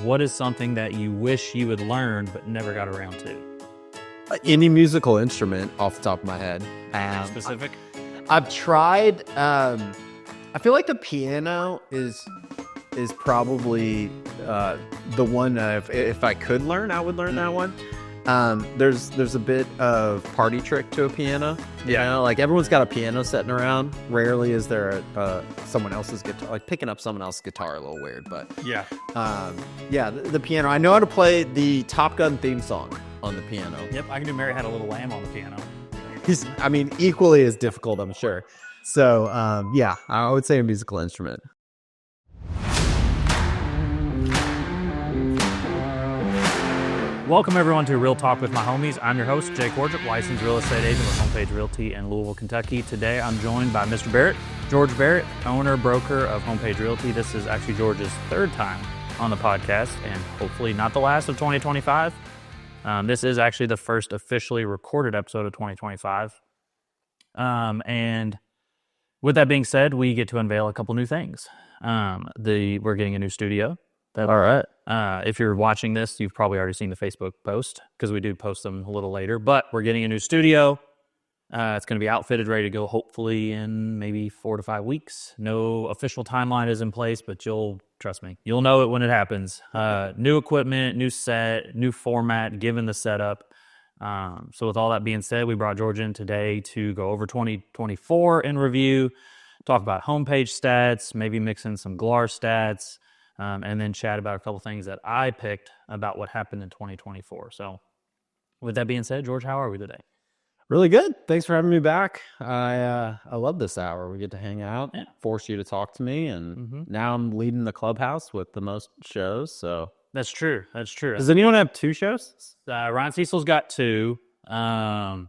what is something that you wish you had learned but never got around to? Any musical instrument off the top of my head. Specific? I've tried. I feel like the piano is probably the one that if I could learn, I would learn that one. There's a bit of party trick to a piano. You know, like everyone's got a piano sitting around. Rarely is there someone else's guitar. Like picking up someone else's guitar, a little weird, but the piano. I know how to play the Top Gun theme song on the piano. Yep, I can do Mary Had a Little Lamb on the piano. Equally as difficult, I'm sure. So, I would say a musical instrument. Welcome, everyone, to Real Talk with My Homies. I'm your host, Jake Wardrip, licensed real estate agent with Homepage Realty in Louisville, Kentucky. Today, I'm joined by Mr. Barrett, George Barrett, owner, broker of Homepage Realty. This is actually George's third time on the podcast, and hopefully not the last of 2025. This is actually the first officially recorded episode of 2025. And with that being said, we get to unveil a couple new things. We're getting a new studio. All right. If you're watching this, you've probably already seen the Facebook post because we do post them a little later. But we're getting a new studio. It's going to be outfitted, ready to go, hopefully in maybe 4 to 5 weeks. No official timeline is in place, but trust me, you'll know it when it happens. New equipment, new set, new format, given the setup. So with all that being said, we brought George in today to go over 2024 in review, talk about homepage stats, maybe mix in some GLAR stats, and then chat about a couple things that I picked about what happened in 2024. So with that being said, George, how are we today? Really good. Thanks for having me back. I love this hour. We get to hang out, force you to talk to me, and now I'm leading the clubhouse with the most shows. So That's true. does anyone have 2 shows? Ryan Cecil's got 2. You're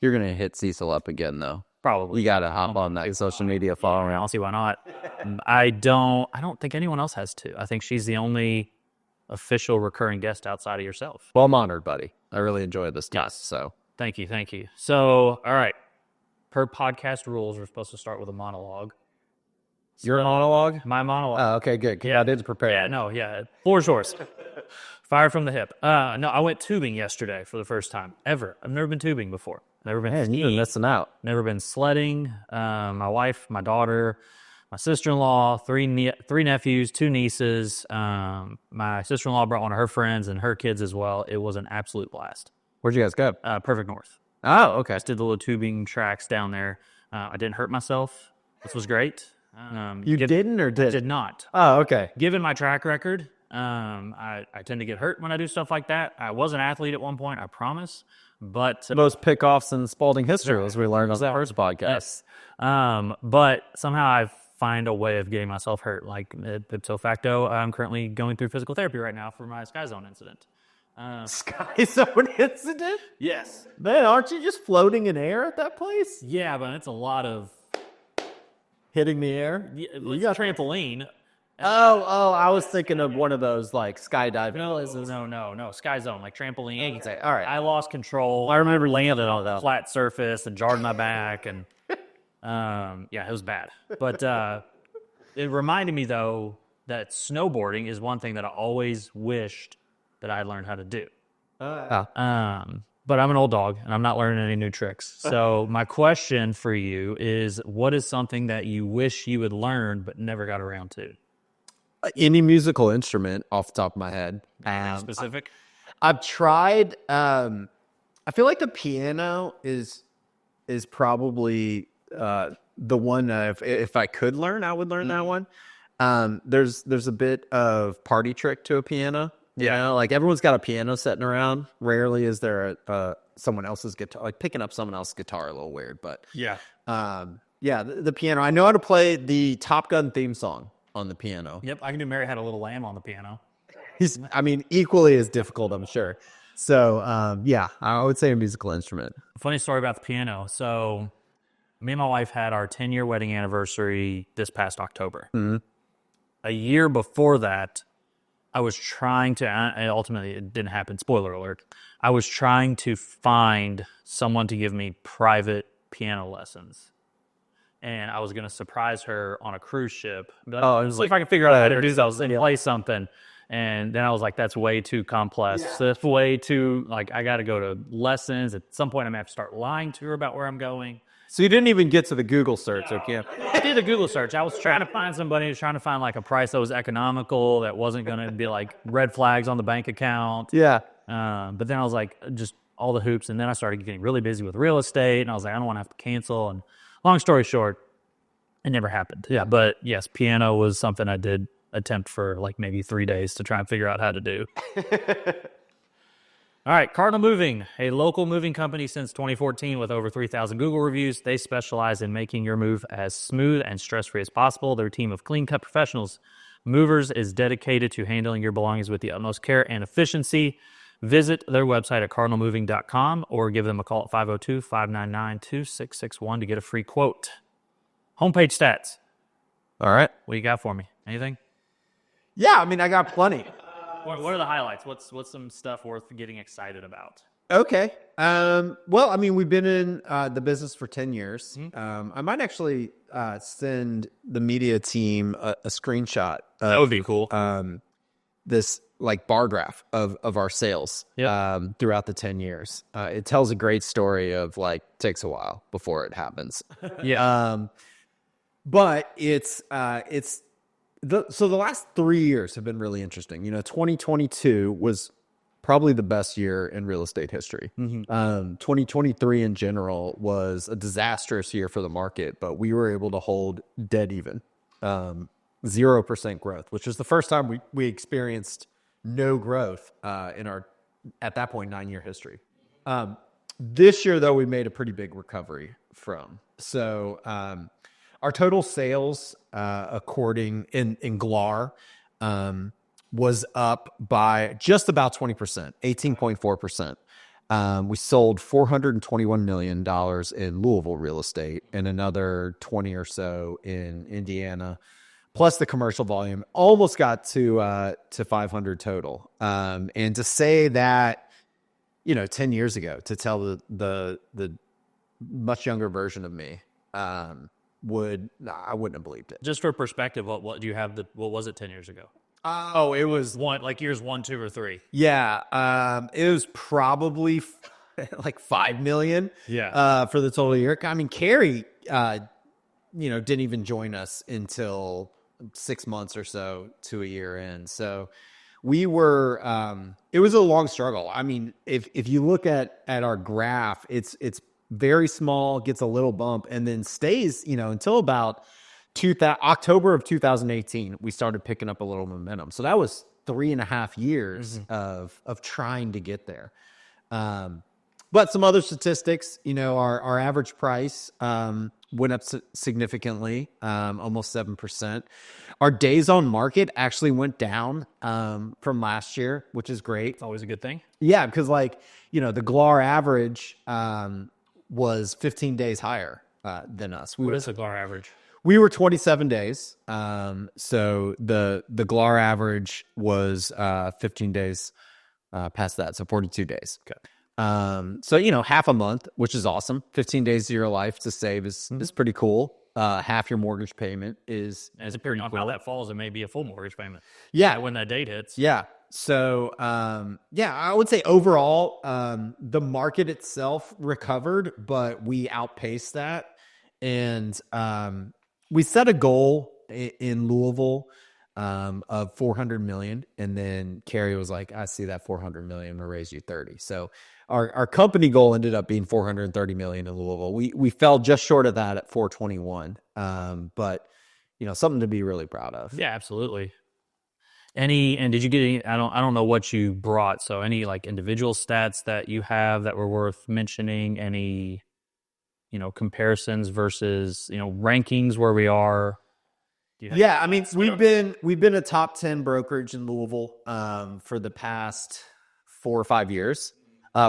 gonna hit Cecil up again, though. Probably. You gotta hop on that social media follow around. I'll see why not. I don't think anyone else has 2. I think she's the only official recurring guest outside of yourself. Well, I'm honored, buddy. I really enjoyed this stuff. So Thank you. So, all right. Per podcast rules, we're supposed to start with a monologue. Your monologue? My monologue. Oh, okay, good. Yeah, I did prepare. Floor's yours. Fire from the hip. No, I went tubing yesterday for the first time ever. I've never been tubing before. Never been Man, you've been missing out. Never been sledding. My wife, my daughter, my sister-in-law, 3 nephews, 2 nieces. My sister-in-law brought one of her friends and her kids as well. It was an absolute blast. Where'd you guys go? Perfect North. Oh, okay. Just did the little tubing tracks down there. I didn't hurt myself. This was great. You didn't or did? Did not. Oh, okay. Given my track record, I tend to get hurt when I do stuff like that. I was an athlete at one point, I promise. But most pickoffs in Spalding history, as we learned on the first podcast. Yes. But somehow I find a way of getting myself hurt. Like ipso facto, I'm currently going through physical therapy right now for my Sky Zone incident. Sky Zone incident? Yes. Man, aren't you just floating in air at that place? Yeah, but it's a lot of hitting the air. You got trampoline. Oh, I was thinking of one of those like skydiving. No, Sky Zone, like trampoline. All right. I lost control. I remember landing on that flat surface and jarred my back, and it was bad. But it reminded me though that snowboarding is one thing that I always wished that I learned how to do. But I'm an old dog and I'm not learning any new tricks. So my question for you is, what is something that you wish you had learned but never got around to? Any musical instrument off the top of my head. Specific? I've tried. I feel like the piano is probably the one that if I could learn, I would learn that one. There's a bit of party trick to a piano. You know, like everyone's got a piano sitting around. Rarely is there someone else's guitar. Like picking up someone else's guitar, a little weird, but the piano. I know how to play the Top Gun theme song on the piano. Yep, I can do Mary Had a Little Lamb on the piano. Equally as difficult, I'm sure. So, I would say a musical instrument. Funny story about the piano. So, me and my wife had our 10-year wedding anniversary this past October. Mm-hmm. A year before that, I was trying to, and ultimately it didn't happen, spoiler alert, I was trying to find someone to give me private piano lessons. And I was going to surprise her on a cruise ship. See if I can figure out how to do those and play something. And then I was like, that's way too complex. Yeah. That's way too, like, I got to go to lessons. At some point, I'm going to have to start lying to her about where I'm going. So you didn't even get to the Google search, okay? I did a Google search. I was trying to find somebody, was trying to find like a price that was economical, that wasn't going to be like red flags on the bank account. Yeah. But then I was like, just all the hoops. And then I started getting really busy with real estate. And I was like, I don't want to have to cancel. And long story short, it never happened. Yeah. But yes, piano was something I did attempt for like maybe 3 days to try and figure out how to do. All right, Cardinal Moving, a local moving company since 2014 with over 3,000 Google reviews. They specialize in making your move as smooth and stress-free as possible. Their team of clean-cut professionals movers is dedicated to handling your belongings with the utmost care and efficiency. Visit their website at cardinalmoving.com or give them a call at 502-599-2661 to get a free quote. Homepage stats. All right. What you got for me? Anything? Yeah, I mean, I got plenty. What are the highlights? What's some stuff worth getting excited about? Okay. Well, I mean, we've been in the business for 10 years. Mm-hmm. I might actually send the media team a screenshot. That would be cool. This like bar graph of our sales throughout the 10 years. It tells a great story of like takes a while before it happens. Yeah. But so the last 3 years have been really interesting. 2022 was probably the best year in real estate history. Mm-hmm. 2023 in general was a disastrous year for the market, but we were able to hold dead even, 0% growth, which is the first time we experienced no growth in our, at that point, 9-year history. This year, though, we made a pretty big recovery from. So our total sales, according in GLAR, was up by just about 20%, 18.4%. We sold $421 million in Louisville real estate and another 20 or so in Indiana, plus the commercial volume. Almost got to 500 total. And to say that, 10 years ago, to tell the much younger version of me, I wouldn't have believed it. Just for perspective, what do you have? What was it 10 years ago? It was years 1, 2, or 3. Yeah, it was probably like 5 million. Yeah, for the total year. I mean, Carrie, didn't even join us until 6 months or so to a year in. So we were. It was a long struggle. I mean, if you look at our graph, it's very small, gets a little bump, and then stays, until about October of 2018, we started picking up a little momentum. So that was 3.5 years of trying to get there. But some other statistics, our average price went up significantly, almost 7%. Our days on market actually went down from last year, which is great. It's always a good thing. Yeah, because the GLAR average was 15 days higher than us. What is the GLAR average? We were 27 days. So the GLAR average was 15 days past that, so 42 days. Okay. So half a month, which is awesome. 15 days of your life to save is pretty cool. Half your mortgage payment is depending on how that falls, it may be a full mortgage payment. Yeah, when that date hits. Yeah. So, I would say overall, the market itself recovered, but we outpaced that. And we set a goal in Louisville of 400 million. And then Carrie was like, I see that 400 million, we'll raise you 30. So our company goal ended up being 430 million in Louisville. We fell just short of that at 421. But something to be really proud of. Yeah, absolutely. And did you get any, I don't know what you brought, so any like individual stats that you have that were worth mentioning, any, comparisons versus, rankings where we are? Yeah, I mean, we've been a top 10 brokerage in Louisville for the past 4 or 5 years.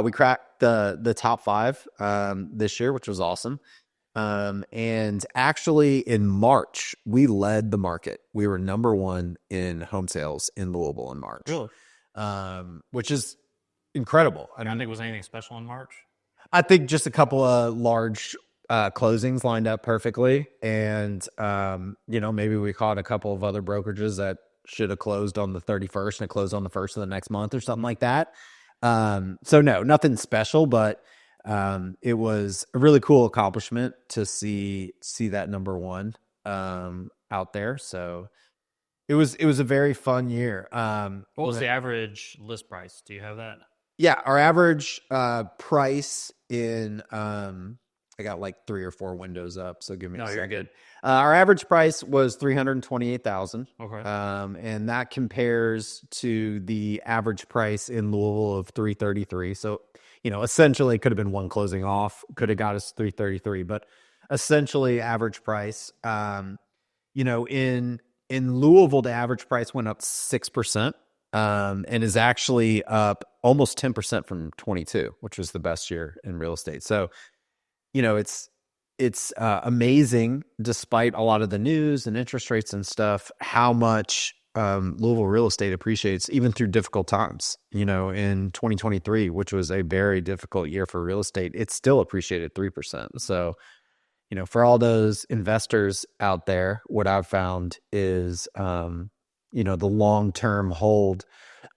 We cracked the top 5 this year, which was awesome. And actually in March, we led the market. We were number 1 in home sales in Louisville in March. Really? Which is incredible. I don't think it was anything special in March. I think just a couple of large closings lined up perfectly. And, maybe we caught a couple of other brokerages that have closed on the 31st and it closed on the 1st of the next month or something like that. So no, nothing special, but it was a really cool accomplishment to see that number one out there. So it was a very fun year. What was the average list price? Do you have that? Yeah, our average price in I got like 3 or 4 windows up, so give me a second. You're good. Our average price was $328,000. Okay. And that compares to the average price in Louisville of $333. So, essentially it could have been one closing off, could have got us $333, but essentially average price. In Louisville, the average price went up 6%, and is actually up almost 10% from 22, which was the best year in real estate. So, it's amazing, despite a lot of the news and interest rates and stuff, how much Louisville real estate appreciates even through difficult times. In 2023, which was a very difficult year for real estate, it still appreciated 3%. So, for all those investors out there, what I've found is, the long-term hold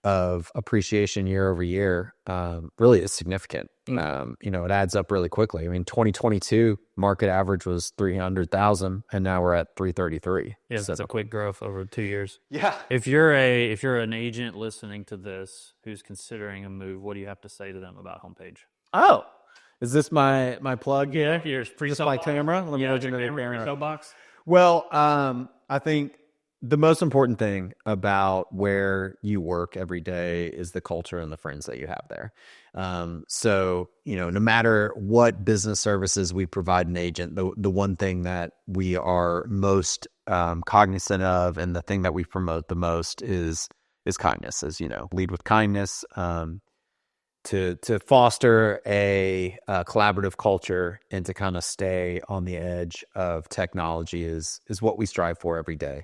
of appreciation year over year really is significant. It adds up really quickly. I mean, 2022 market average was 300,000, and now we're at 333. Yeah, so it's a quick growth over 2 years. Yeah. If you're an agent listening to this who's considering a move, what do you have to say to them about Homepage? Oh, is this my plug? Yeah, here's my camera. Let me open the camera. Soapbox. Well, I think the most important thing about where you work every day is the culture and the friends that you have there. So, no matter what business services we provide an agent, the one thing that we are most cognizant of, and the thing that we promote the most is kindness. As lead with kindness. To foster a collaborative culture and to kind of stay on the edge of technology is what we strive for every day.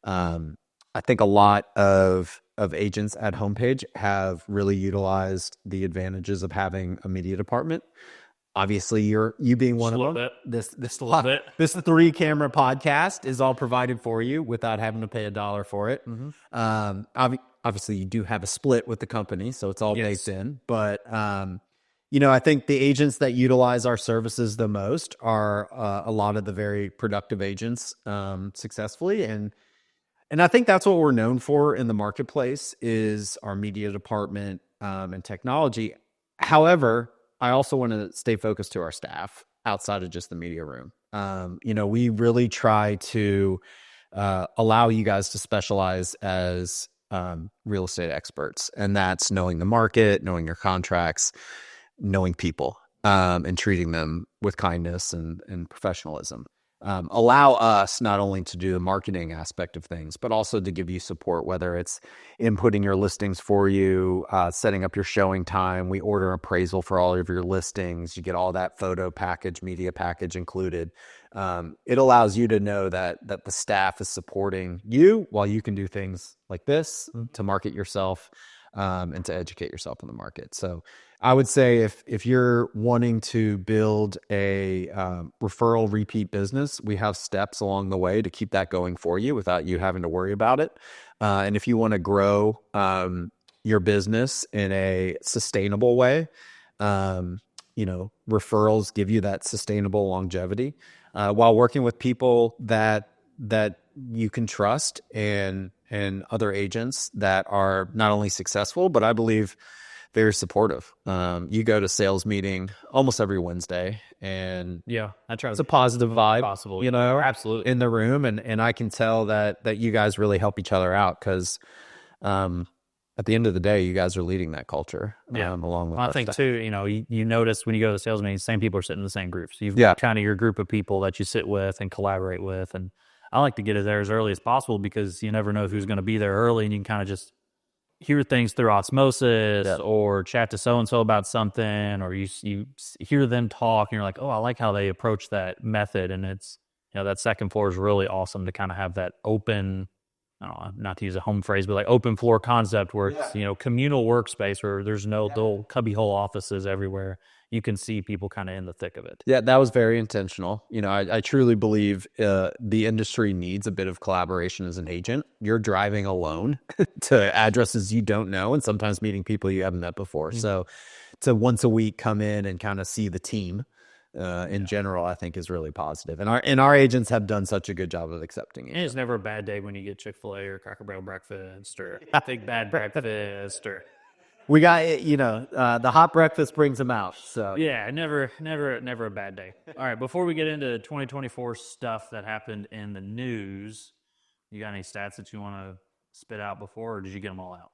I think a lot of agents at Homepage have really utilized the advantages of having a media department. Obviously, you being one of them. This 3-camera podcast is all provided for you without having to pay $1 for it. Mm-hmm. Obviously, you do have a split with the company, so it's all baked in. But I think the agents that utilize our services the most are a lot of the very productive agents successfully, and I think that's what we're known for in the marketplace is our media department and technology. However, I also want to stay focused to our staff outside of just the media room. We really try to allow you guys to specialize as real estate experts, and that's knowing the market, knowing your contracts, knowing people, and treating them with kindness and professionalism. Allow us not only to do the marketing aspect of things, but also to give you support, whether it's inputting your listings for you, setting up your showing time. We order appraisal for all of your listings. You get all that photo package, media package included. It allows you to know that the staff is supporting you while you can do things like this to market yourself and to educate yourself in the market. So I would say if you're wanting to build a referral repeat business, we have steps along the way to keep that going for you without you having to worry about it. And if you want to grow your business in a sustainable way, referrals give you that sustainable longevity while working with people that you can trust and other agents that are not only successful, but I believe very supportive. You go to sales meeting almost every Wednesday, and I try. It's a positive vibe, possible, absolutely in the room, and I can tell that you guys really help each other out because, at the end of the day, you guys are leading that culture. Along with I think staff. too. You notice when you go to sales meetings, same people are sitting in the same groups. You've kind of your group of people that you sit with and collaborate with, and I like to get there as early as possible because you never know who's going to be there early, and you can kind of just hear things through osmosis or chat to so-and-so about something, or you hear them talk and you're like, oh, I like how they approach that method. And it's, that second floor is really awesome to kind of have that open, I don't know, not to use a home phrase, but like open floor concept where it's, communal workspace where there's no little cubbyhole offices everywhere. you can see people kind of in the thick of it. Yeah, that was very intentional. I truly believe the industry needs a bit of collaboration as an agent. You're driving alone to addresses you don't know, and sometimes meeting people you haven't met before. So to once a week come in and kind of see the team in general, I think is really positive. And our agents have done such a good job of accepting it. And it's never a bad day when you get Chick-fil-A or Cracker Barrel breakfast or Big Bad breakfast or... We got, the hot breakfast brings them out. So yeah, never a bad day. All right, before we get into 2024 stuff that happened in the news, you got any stats that you want to spit out before, or did you get them all out?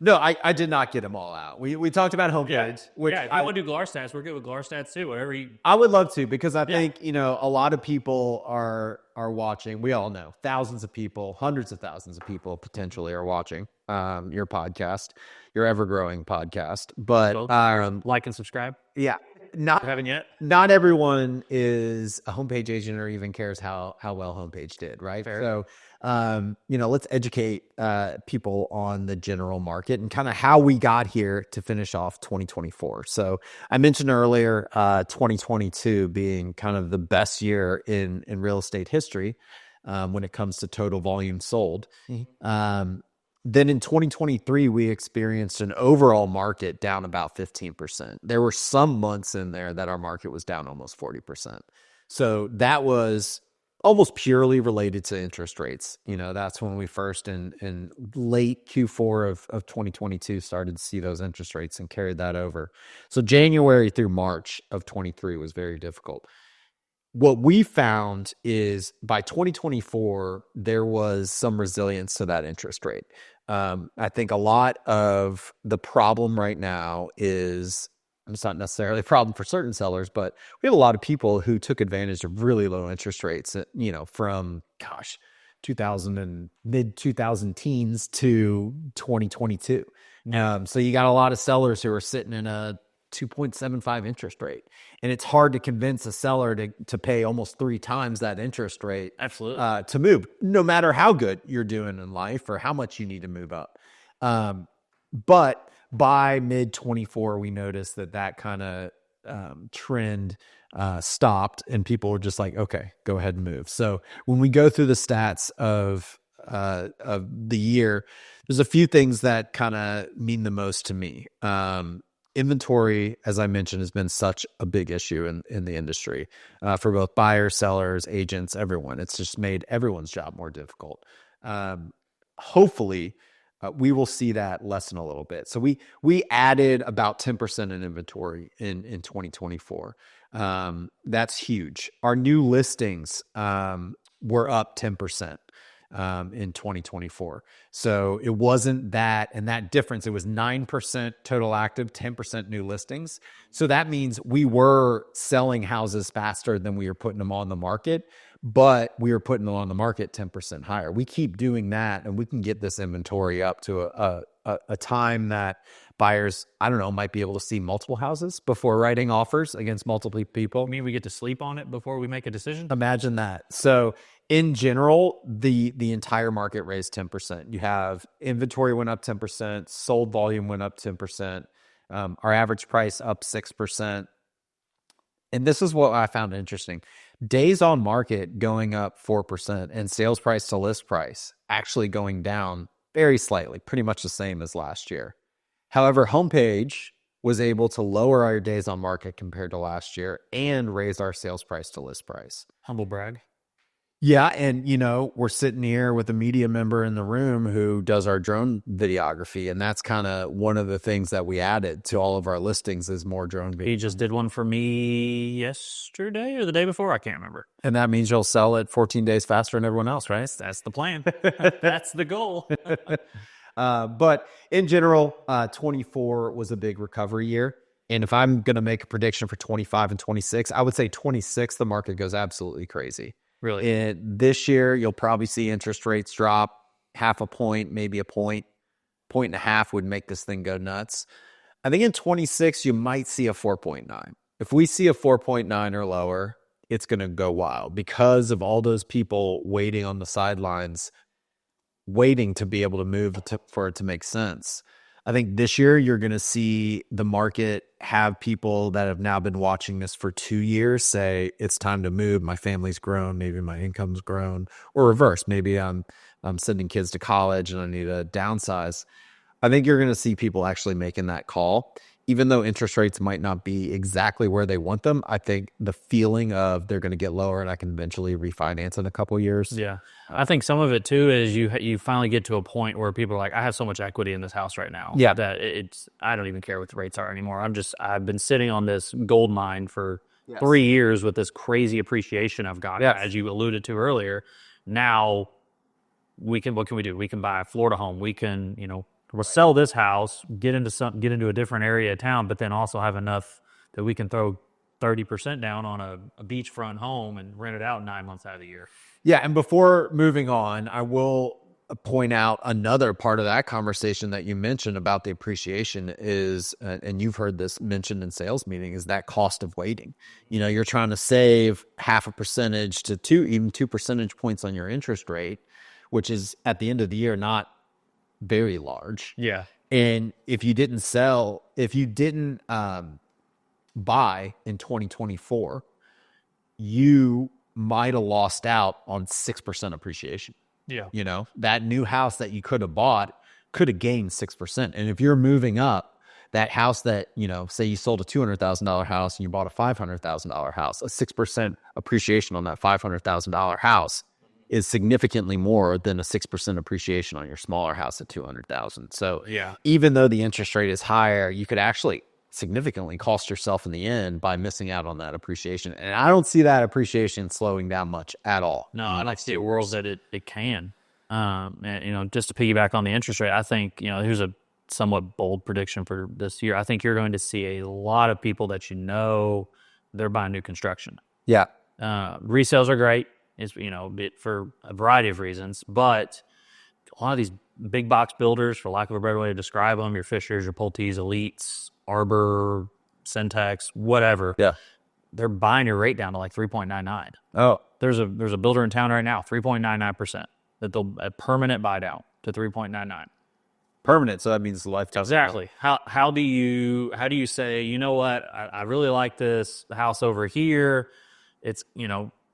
No, I did not get them all out. We talked about Homepage. Which if I want to do Glar stats, we're good with Glar stats too. Whatever you... I would love to, because I think, a lot of people are watching. We all know thousands of people, hundreds of thousands of people potentially are watching your podcast, your ever-growing podcast. But like and subscribe. Yeah. Haven't yet. Not everyone is a Homepage agent or even cares how well Homepage did, right? Fair. So, let's educate people on the general market and kind of how we got here to finish off 2024. So I mentioned earlier 2022 being kind of the best year in real estate history when it comes to total volume sold. Then in 2023, we experienced an overall market down about 15%. There were some months in there that our market was down almost 40%. So that was almost purely related to interest rates. That's when we first in late Q4 of 2022 started to see those interest rates and carried that over. So January through March of 23 was very difficult. What we found is by 2024, there was some resilience to that interest rate. I think a lot of the problem right now is, it's not necessarily a problem for certain sellers, but we have a lot of people who took advantage of really low interest rates, from 2000 and mid 2000 teens to 2022. So you got a lot of sellers who are sitting in a 2.75 interest rate. And it's hard to convince a seller to pay almost 3 times that interest rate. Absolutely. To move, no matter how good you're doing in life or how much you need to move up. But by mid 24, we noticed that kind of trend stopped, and people were just like, okay, go ahead and move. So when we go through the stats of the year, there's a few things that kind of mean the most to me. Inventory, as I mentioned, has been such a big issue in the industry for both buyers, sellers, agents, everyone. It's just made everyone's job more difficult. Hopefully, we will see that lessen a little bit. So we added about 10% in inventory in 2024. That's huge. Our new listings were up 10%. In 2024. So it wasn't that, and that difference, it was 9% total active, 10% new listings. So that means we were selling houses faster than we were putting them on the market, but we were putting them on the market 10% higher. We keep doing that, and we can get this inventory up to a time that buyers, might be able to see multiple houses before writing offers against multiple people. You mean we get to sleep on it before we make a decision? Imagine that. So in general, the entire market raised 10%. You have inventory went up 10%, sold volume went up 10%, our average price up 6%. And this is what I found interesting. Days on market going up 4%, and sales price to list price actually going down very slightly, pretty much the same as last year. However, Homepage was able to lower our days on market compared to last year and raise our sales price to list price. Humble brag. Yeah, and we're sitting here with a media member in the room who does our drone videography, and that's kind of one of the things that we added to all of our listings is more drone videos. He just did one for me yesterday or the day before, I can't remember. And that means you'll sell it 14 days faster than everyone else, right? That's the plan. That's the goal. But in general, 24 was a big recovery year. And if I'm going to make a prediction for 25 and 26, I would say 26, the market goes absolutely crazy. Really? This year, you'll probably see interest rates drop 0.5 point, maybe a point, 1.5 points would make this thing go nuts. I think in 26, you might see a 4.9. If we see a 4.9 or lower, it's going to go wild because of all those people waiting on the sidelines, waiting to be able to move for it to make sense. I think this year you're going to see the market have people that have now been watching this for 2 years say it's time to move. My family's grown, maybe my income's grown, or reverse. Maybe I'm sending kids to college and I need to downsize. I think you're going to see people actually making that call. Even though interest rates might not be exactly where they want them, I think the feeling of they're going to get lower and I can eventually refinance in a couple of years. Yeah. I think some of it too is you finally get to a point where people are like, I have so much equity in this house right now that I don't even care what the rates are anymore. I've been sitting on this gold mine for 3 years with this crazy appreciation I've got, as you alluded to earlier. Now what can we do? We can buy a Florida home. We can, we'll sell this house, get into a different area of town, but then also have enough that we can throw 30% down on a beachfront home and rent it out 9 months out of the year. Yeah, and before moving on, I will point out another part of that conversation that you mentioned about the appreciation is, and you've heard this mentioned in sales meetings, is that cost of waiting. You're trying to save 0.5% to even 2 percentage points on your interest rate, which is at the end of the year not very large. Yeah. And if you didn't buy in 2024, you might have lost out on 6% appreciation. Yeah. That new house that you could have bought could have gained 6%. And if you're moving up, that house that, say you sold a $200,000 house and you bought a $500,000 house, a 6% appreciation on that $500,000 house is significantly more than a 6% appreciation on your smaller house at $200,000. So even though the interest rate is higher, you could actually significantly cost yourself in the end by missing out on that appreciation. And I don't see that appreciation slowing down much at all. No, I'd like to see a world that it can. And, just to piggyback on the interest rate, I think, here's a somewhat bold prediction for this year. I think you're going to see a lot of people that they're buying new construction. Yeah. Resales are great. It's, for a variety of reasons, but a lot of these big box builders, for lack of a better way to describe them, your Fishers, your Pulte's, Elites, Arbor, Centex, whatever. Yeah. They're buying your rate down to like 3.99. Oh. There's a builder in town right now, 3.99%. That they'll a permanent buy down to 3.99. Permanent, so that means lifetime. Exactly. How do you say, you know what, I really like this house over here. It's,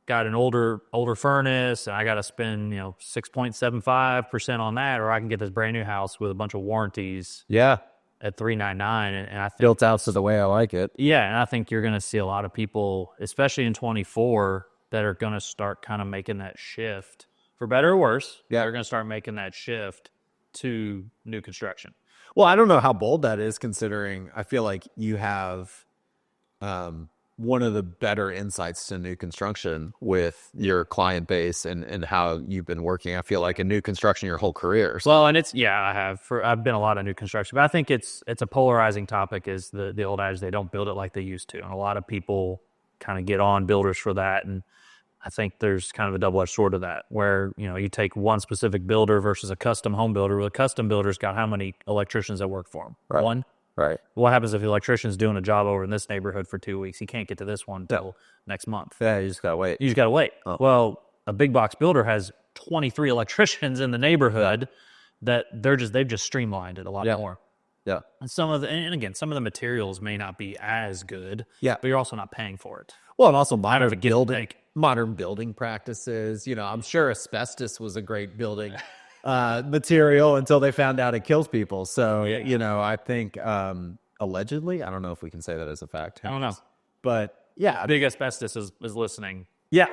got an older furnace and I got to spend, 6.75% on that, or I can get this brand new house with a bunch of warranties. Yeah. At $399, and I think built out to the way I like it. Yeah, and I think you're going to see a lot of people, especially in 24, that are going to start kind of making that shift, for better or worse. Yeah, they're going to start making that shift to new construction. Well, I don't know how bold that is, considering I feel like you have one of the better insights to new construction with your client base and how you've been working. I feel like in new construction your whole career. So. Well, and I have. I've been a lot of new construction, but I think it's a polarizing topic. Is the old adage, they don't build it like they used to, and a lot of people kind of get on builders for that. And I think there's kind of a double-edged sword to that, where you take one specific builder versus a custom home builder. Well, a custom builder's got how many electricians that work for them? Right. One. Right. What happens if the electrician's doing a job over in this neighborhood for 2 weeks? He can't get to this one until next month. Yeah, you just got to wait. Oh. Well, a big box builder has 23 electricians in the neighborhood that they've just streamlined it a lot more. Yeah. And some of the materials may not be as good. Yeah. But you're also not paying for it. Well, and also modern building practices. I'm sure asbestos was a great building material until they found out it kills people. So, I think allegedly, I don't know if we can say that as a fact. I don't know. But yeah. Big Asbestos is listening. Yeah.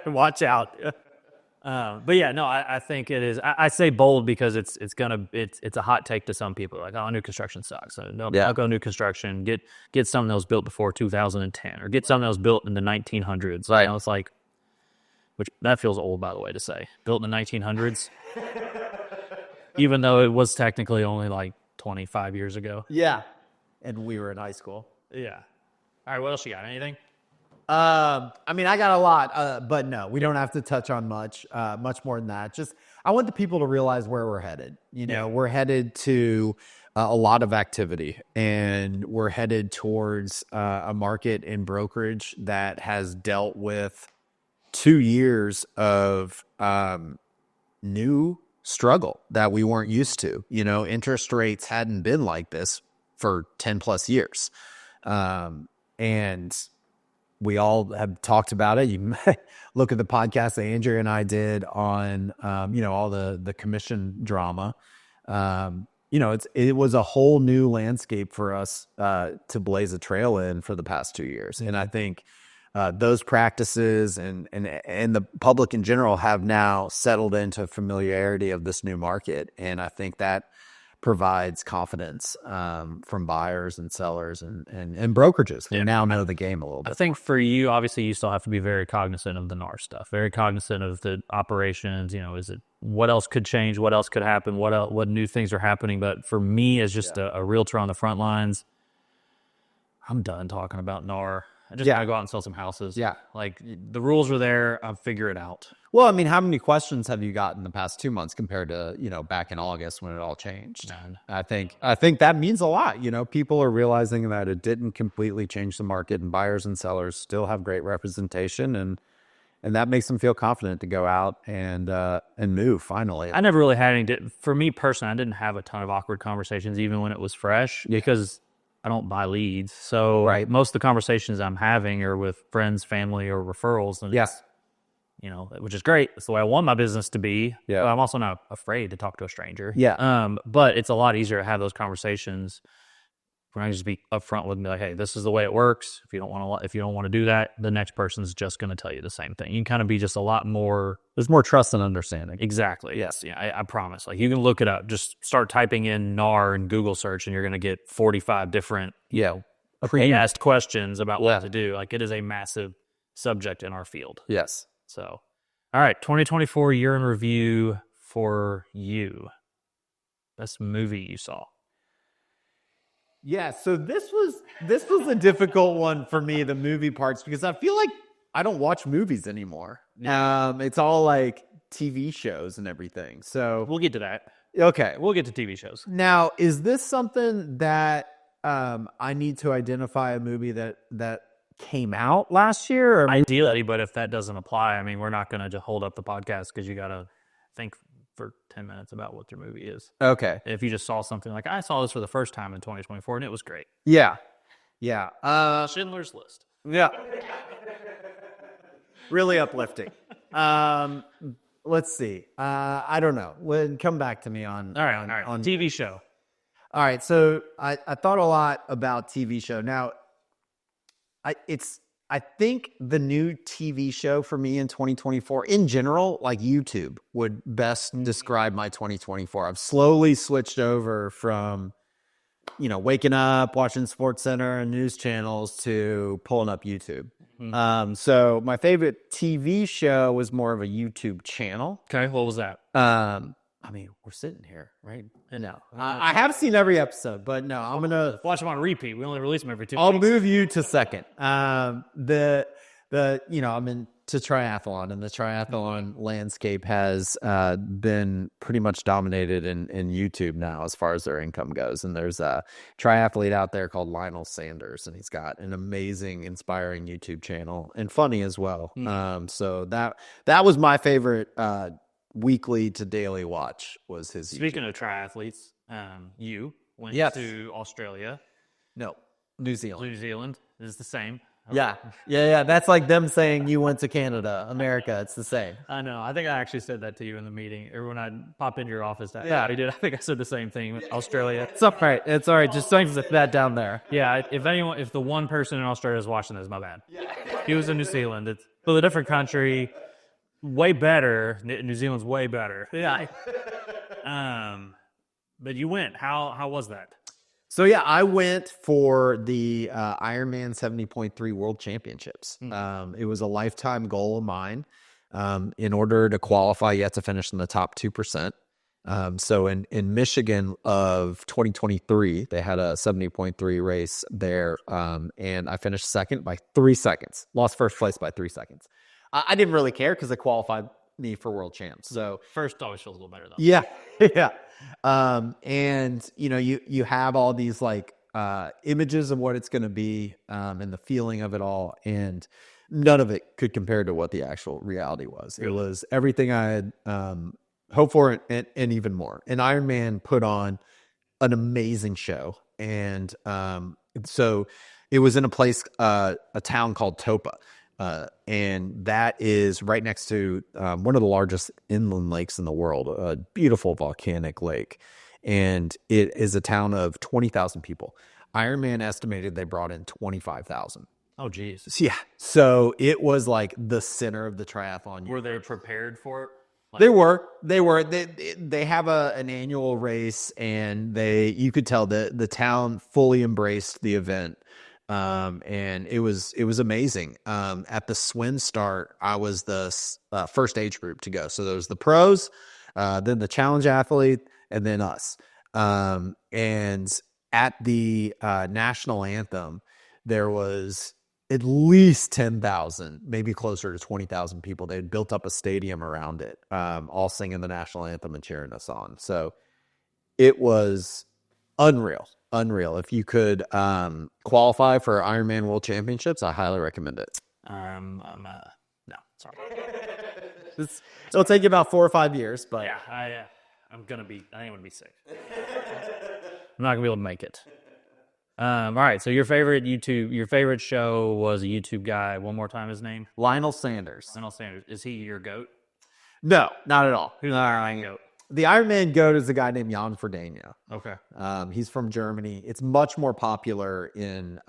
Watch out. But yeah, no, I think it is. I say bold because it's a hot take to some people. Like, new construction sucks. So I'll go new construction. Get something that was built before 2010, or get something that was built in the 1900s. Right. It's like, which that feels old, by the way, to say built in the 1900s, even though it was technically only like 25 years ago. Yeah, and we were in high school. Yeah. All right, what else you got? Anything? I got a lot, but no, we don't have to touch on much more than that. Just, I want the people to realize where we're headed. We're headed to a lot of activity, and we're headed towards a market in brokerage that has dealt with 2 years of new struggle that we weren't used to. Interest rates hadn't been like this for 10 plus years. And we all have talked about it. You look at the podcast that Andrew and I did on, all the commission drama. It was a whole new landscape for us to blaze a trail in for the past 2 years. And I think those practices and the public in general have now settled into familiarity of this new market. And I think that provides confidence from buyers and sellers and brokerages who now know the game a little bit. I think for you, obviously, you still have to be very cognizant of the NAR stuff, very cognizant of the operations. Is it what else could change? What else could happen? What new things are happening? But for me, as just a realtor on the front lines, I'm done talking about NAR. I just gotta go out and sell some houses. Yeah. Like the rules are there. I'll figure it out. Well, I mean, how many questions have you got in the past 2 months compared to, back in August when it all changed? None. I think that means a lot. People are realizing that it didn't completely change the market, and buyers and sellers still have great representation, and that makes them feel confident to go out and move finally. I never really had any, for me personally, I didn't have a ton of awkward conversations even when it was fresh because I don't buy leads. So most of the conversations I'm having are with friends, family, or referrals. And which is great. It's the way I want my business to be. Yeah. But I'm also not afraid to talk to a stranger. Yeah. But it's a lot easier to have those conversations when I just be upfront with them, like, hey, this is the way it works. If you don't want to do that, the next person's just going to tell you the same thing. You can kind of be just a lot more. There's more trust and understanding. Exactly. Yes. Yeah. I promise. Like you can look it up. Just start typing in NAR in Google search, and you're going to get 45 different pre-asked questions about what to do. Like it is a massive subject in our field. Yes. So, all right, 2024 year in review for you. Best movie you saw. Yeah, so this was a difficult one for me, the movie parts, because I feel like I don't watch movies anymore. It's all like TV shows and everything. So we'll get to that. Okay, we'll get to TV shows. Now, is this something that I need to identify a movie that came out last year? Or ideally, but if that doesn't apply, I mean, we're not going to hold up the podcast because you got to think for 10 minutes about what your movie is. Okay. If you just saw something like, I saw this for the first time in 2024 and it was great. Yeah. Schindler's List. Yeah. Really uplifting. Let's see. I don't know. Come back to me on. All right. On TV show. All right. So I thought a lot about TV show. Now, I think the new TV show for me in 2024, in general, like YouTube, would best describe my 2024. I've slowly switched over from, waking up, watching SportsCenter and news channels to pulling up YouTube. Mm-hmm. So my favorite TV show was more of a YouTube channel. Okay, what was that? I mean, we're sitting here, right? No, I have seen every episode, but no, I'm gonna watch them on repeat. We only release them every 2 weeks. I'll move you to second. I'm into triathlon, and the triathlon landscape has been pretty much dominated in YouTube now as far as their income goes. And there's a triathlete out there called Lionel Sanders, and he's got an amazing, inspiring YouTube channel and funny as well. So that was my favorite. Weekly to daily watch was his. Speaking of triathletes, you went to Australia. No, New Zealand. New Zealand is the same. Yeah. That's like them saying you went to Canada, America. It's the same. I know. I think I actually said that to you in the meeting, or when I popped into your office. I did. I think I said the same thing. Australia. It's all right. It's all right. Just don't put that down there. Yeah. If the one person in Australia is watching this, my bad. He was in New Zealand. It's a different country. Way better. New Zealand's way better. Yeah. But you went. How was that? So I went for the Ironman 70.3 World Championships. It was a lifetime goal of mine. In order to qualify, you have to finish in the top 2%. So in Michigan of 2023, they had a 70.3 race there, and I finished second by 3 seconds. Lost first place by 3 seconds. I didn't really care because it qualified me for world champs. So first always feels a little better though. Yeah. And you have all these like images of what it's going to be, and the feeling of it all, and none of it could compare to what the actual reality was. It was everything I had hope for it, and even more. And Iron Man put on an amazing show. And so it was in a town called Topa. And that is right next to one of the largest inland lakes in the world, a beautiful volcanic lake. And it is a town of 20,000 people. Iron Man estimated they brought in 25,000. Oh, geez. Yeah. So it was like the center of the triathlon. Were they prepared for it? They were. They have an annual race, and you could tell that the town fully embraced the event. And it was amazing. At the swim start, I was the first age group to go. So there was the pros, then the challenge athlete, and then us. And at the national anthem, there was at least 10,000, maybe closer to 20,000 people. They had built up a stadium around it, all singing the national anthem and cheering us on. So it was unreal. If you could qualify for Ironman World Championships, I highly recommend it. No, sorry. It'll take you about 4 or 5 years, but yeah, I think I'm gonna be sick. I'm not gonna be able to make it. All right. So your favorite show was a YouTube guy. One more time, his name? Lionel Sanders. Is he your GOAT? No, not at all. Who's the Iron Man GOAT? The Iron Man GOAT is a guy named Jan Frodeno. Okay. He's from Germany. It's much more popular in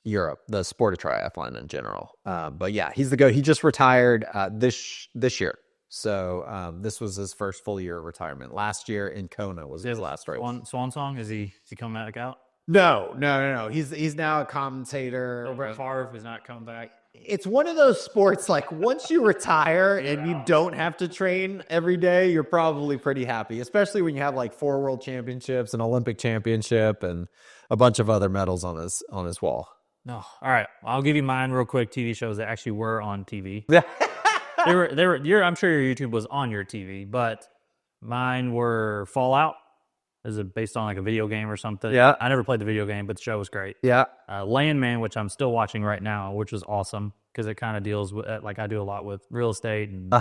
Europe, the sport of triathlon in general. But yeah, he's the GOAT. He just retired this year. So this was his first full year of retirement. Last year in Kona was his last race. Swan song? Is he coming back out? No. He's now a commentator. So Brett Favre is not coming back. It's one of those sports, like once you retire and you don't have to train every day, you're probably pretty happy, especially when you have like 4 world championships, an Olympic championship, and a bunch of other medals on his wall. No. All right. I'll give you mine real quick. TV shows that actually were on TV. They were. I'm sure your YouTube was on your TV, but mine were Fallout. Is it based on like a video game or something? Yeah. I never played the video game, but the show was great. Yeah. Landman, which I'm still watching right now, which was awesome because it kind of deals with, like I do a lot with real estate and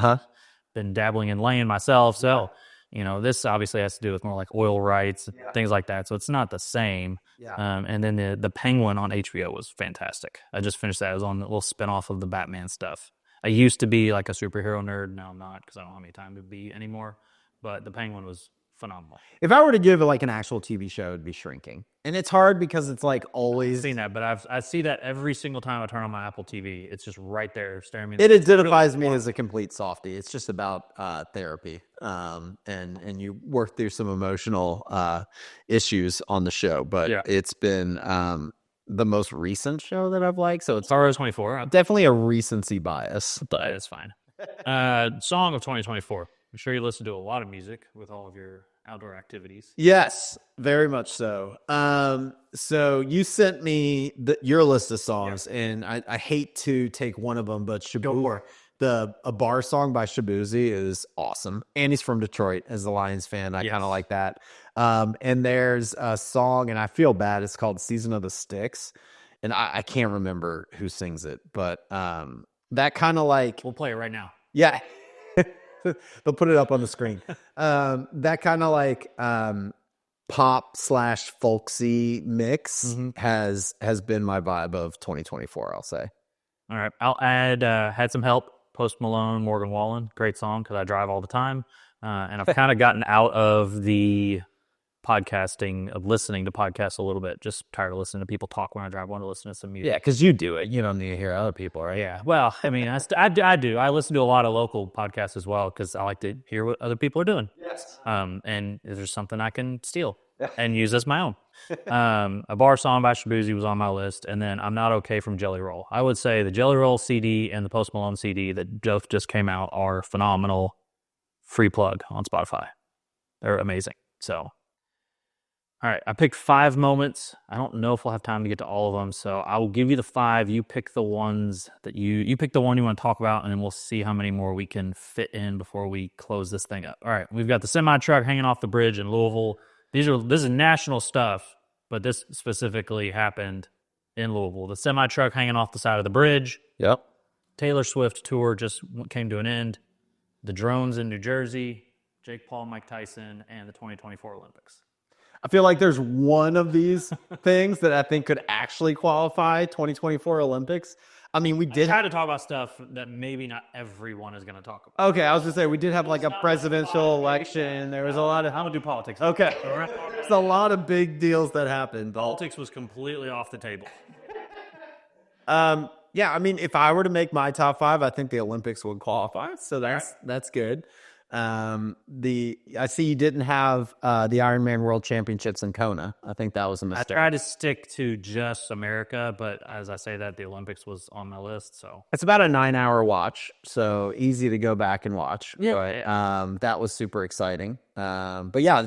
been dabbling in land myself. So, this obviously has to do with more like oil rights, things like that. So it's not the same. Yeah. And then the Penguin on HBO was fantastic. I just finished that. It was on a little spinoff of the Batman stuff. I used to be like a superhero nerd. Now I'm not because I don't have any time to be anymore. But the Penguin was phenomenal. If I were to give it like an actual TV show, it'd be Shrinking. And it's hard because it's like always... I've seen that, but I see that every single time I turn on my Apple TV. It's just right there staring me. It identifies me as a complete softie. It's just about therapy. And you work through some emotional issues on the show. But it's been the most recent show that I've liked. So it's Star Wars 24. Definitely a recency bias. But it's fine. Song of 2024. I'm sure you listen to a lot of music with all of your outdoor activities. Yes, very much so. So you sent me your list of songs, and I hate to take one of them, but Shabu, a bar song by Shabuzi is awesome. And he's from Detroit. As a Lions fan, I kind of like that. And there's a song, and I feel bad. It's called Season of the Sticks. And I can't remember who sings it, but that kind of like... We'll play it right now. Yeah. They'll put it up on the screen. That kind of like pop / folksy mix has been my vibe of 2024, I'll say. All right. I'll add Had Some Help, Post Malone, Morgan Wallen. Great song because I drive all the time. And I've kind of gotten out of the podcasting, of listening to podcasts a little bit. Just tired of listening to people talk when I drive. I want to listen to some music. Yeah, because you do it. You don't need to hear other people, right? Yeah. Well, I mean, I do. I listen to a lot of local podcasts as well because I like to hear what other people are doing. Yes. And is there something I can steal and use as my own? A bar song by Shabuzi was on my list, and then I'm Not Okay from Jelly Roll. I would say the Jelly Roll CD and the Post Malone CD that just came out are phenomenal. Free plug on Spotify. They're amazing. So... All right, I picked 5 moments. I don't know if we'll have time to get to all of them, so I will give you the 5. You pick the ones that you pick the one you want to talk about, and then we'll see how many more we can fit in before we close this thing up. All right, we've got the semi-truck hanging off the bridge in Louisville. This is national stuff, but this specifically happened in Louisville. The semi-truck hanging off the side of the bridge. Yep. Taylor Swift tour just came to an end. The drones in New Jersey. Jake Paul, Mike Tyson, and the 2024 Olympics. I feel like there's one of these things that I think could actually qualify 2024 Olympics. I mean, we did try to talk about stuff that maybe not everyone is going to talk about. Okay, I was gonna say we did have like a presidential election. There was a lot of I'm going to do politics. okay. There's a lot of big deals that happened. Politics was completely off the table. Yeah, I mean, if I were to make my top 5, I think the Olympics would qualify. So that's good. I see you didn't have the Ironman World Championships in Kona. I think that was a mistake. I tried to stick to just America, but as I say that, the Olympics was on my list. So it's about a 9-hour watch, so easy to go back and watch. Yeah. But, that was super exciting. But yeah,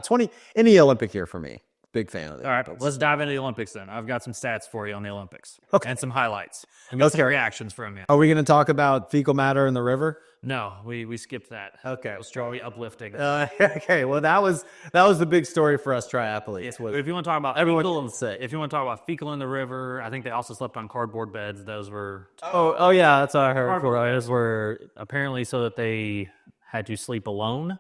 any Olympic year for me. Big fan of it. All right, let's dive into the Olympics then. I've got some stats for you on the Olympics. Okay. And some highlights. And get some reactions from you. Are we going to talk about fecal matter in the river? No, we skipped that. Okay. It was very uplifting. Okay, well that was the big story for us triathletes. If you want to talk about Everyone if you want to talk about fecal in the river, I think they also slept on cardboard beds. Those were Oh yeah, that's what I heard. cardboard beds were apparently so that they had to sleep alone.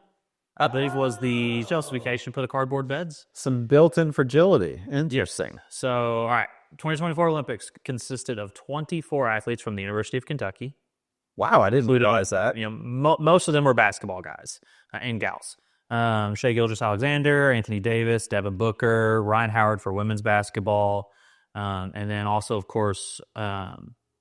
I believe was the justification for the cardboard beds. Some built-in fragility. Interesting. So, all right, 2024 Olympics consisted of 24 athletes from the University of Kentucky. Wow, I didn't realize that. You know, most of them were basketball guys and gals. Shea Gilgeous-Alexander, Anthony Davis, Devin Booker, Ryan Howard for women's basketball, and then also, of course,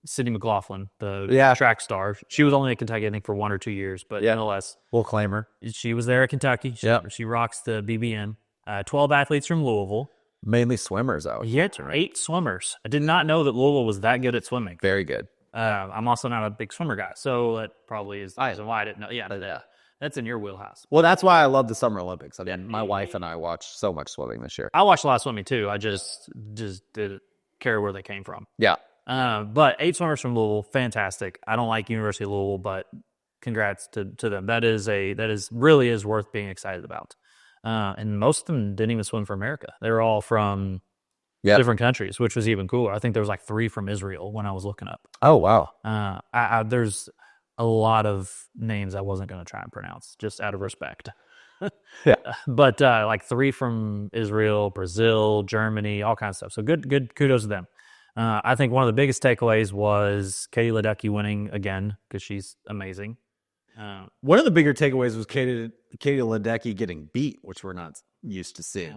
Sydney McLaughlin, the track star. She was only at Kentucky, I think, for 1 or 2 years, but nonetheless, we'll claim her. She was there at Kentucky. She rocks the BBN. 12 athletes from Louisville. Mainly swimmers, though. Yeah, 8 swimmers. I did not know that Louisville was that good at swimming. Very good. I'm also not a big swimmer guy, so that probably is the reason why I didn't know. Yeah, that's in your wheelhouse. Well, that's why I love the Summer Olympics. I mean, my wife and I watched so much swimming this year. I watched a lot of swimming too. I just didn't care where they came from. Yeah. But 8 swimmers from Louisville, fantastic. I don't like University of Louisville, but congrats to them. That is really worth being excited about. And most of them didn't even swim for America. They were all from different countries, which was even cooler. I think there was like 3 from Israel when I was looking up. Oh, wow. There's a lot of names I wasn't going to try and pronounce just out of respect. Yeah. But like 3 from Israel, Brazil, Germany, all kinds of stuff. So good kudos to them. I think one of the biggest takeaways was Katie Ledecky winning again because she's amazing. One of the bigger takeaways was Katie Ledecky getting beat, which we're not used to seeing.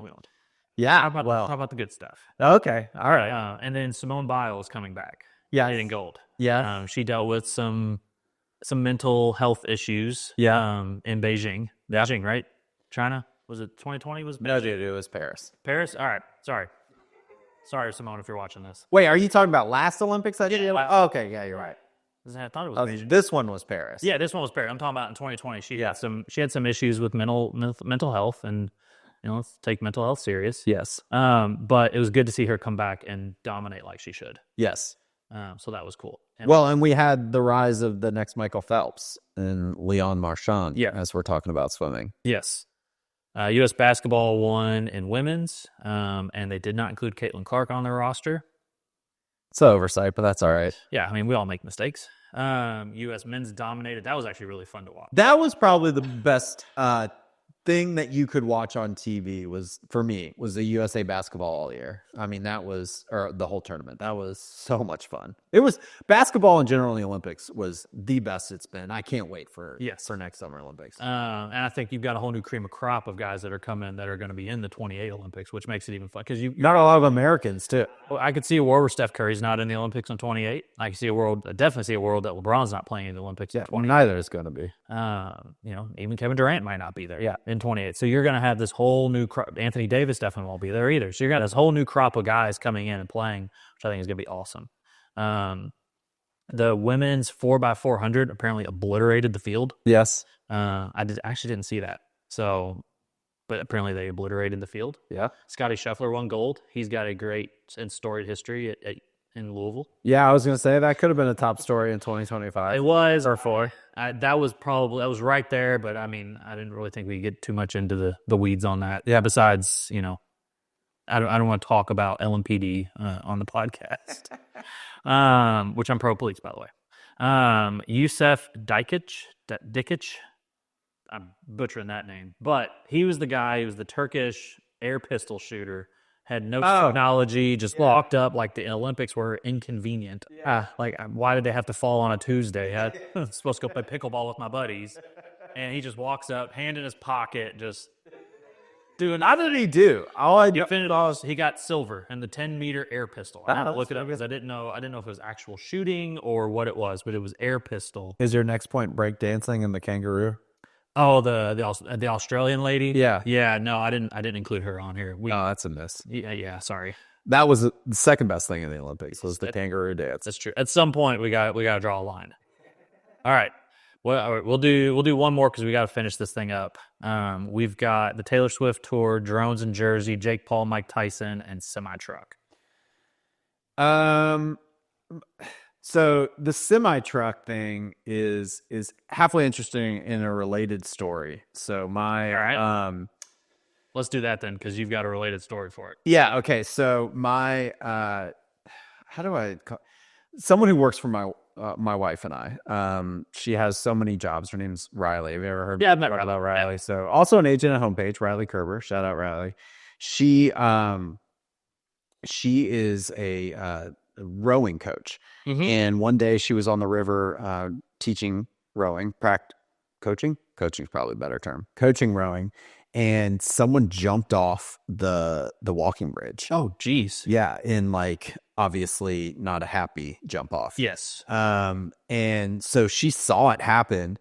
How about the good stuff? Okay. All right. And then Simone Biles coming back. Yeah. Hitting gold. Yeah. She dealt with some mental health issues. Yeah. In Beijing. Yeah. Beijing, right? China? Was it 2020? No, dude, it was Paris. Paris? All right. Sorry, Simone, if you're watching this. Wait, are you talking about last Olympics? Oh, okay. Yeah, you're right. I thought it was. This one was Paris. Yeah, this one was Paris. I'm talking about in 2020. She had some issues with mental health, and let's take mental health serious. Yes. But it was good to see her come back and dominate like she should. Yes. So that was cool. And we had the rise of the next Michael Phelps and Leon Marchand. Yeah. As we're talking about swimming. Yes. U.S. basketball won in women's, and they did not include Caitlin Clark on their roster. It's an oversight, but that's all right. Yeah, I mean, we all make mistakes. U.S. men's dominated. That was actually really fun to watch. That was probably the best thing that you could watch on TV was the USA basketball all year. I mean, or the whole tournament. That was so much fun. It was basketball in general in the Olympics was the best it's been. I can't wait for next Summer Olympics. And I think you've got a whole new cream of crop of guys that are coming that are going to be in the 28 Olympics, which makes it even fun because you not a lot of Americans too. I could see a world where Steph Curry's not in the Olympics in 28. I definitely see a world that LeBron's not playing in the Olympics. Yeah, neither is going to be. Even Kevin Durant might not be there. Yeah, in 28. So you're going to have this whole new crop. Anthony Davis definitely won't be there either. So you're going to have this whole new crop of guys coming in and playing, which I think is going to be awesome. The women's 4x400 apparently obliterated the field. Yes. I actually didn't see that. So, but apparently they obliterated the field. Yeah. Scotty Scheffler won gold. He's got a great and storied history in Louisville. Yeah, I was going to say that could have been a top story in 2025. It was, or 4. That was right there, but I mean, I didn't really think we get too much into the weeds on that. Yeah. Besides, I don't want to talk about LMPD on the podcast, which I'm pro police, by the way. Yusef Dikic. I'm butchering that name, but he was the guy who was the Turkish air pistol shooter. Had no technology, just walked up like the Olympics were inconvenient. Like, why did they have to fall on a Tuesday? I was supposed to go play pickleball with my buddies. And he just walks up, hand in his pocket, just doing. How did he do? He got silver in the 10-meter air pistol. I had to look it up because I didn't know if it was actual shooting or what it was, but it was air pistol. Is your next point break dancing and the kangaroo? Oh, the Australian lady? Yeah. No, I didn't include her on here. That's a miss. Yeah, sorry. That was the second best thing in the Olympics was the kangaroo dance. That's true. At some point, we got to draw a line. All right. Well, all right, we'll do one more because we got to finish this thing up. We've got the Taylor Swift tour, drones in Jersey, Jake Paul, Mike Tyson, and semi-truck. So the semi-truck thing is halfway interesting in a related story. So All right. Let's do that then because you've got a related story for it. Yeah. Okay. So my how do I call someone who works for my wife and I? She has so many jobs. Her name's Riley. Have you ever heard? Yeah, I've met about Riley. Yeah. So also an agent at Homepage, Riley Kerber. Shout out Riley. She is a rowing coach, and one day she was on the river teaching rowing, coaching. Coaching is probably a better term. Coaching rowing. And someone jumped off the walking bridge. Oh, geez. Yeah, in like obviously not a happy jump off. Yes. And so she saw it happen,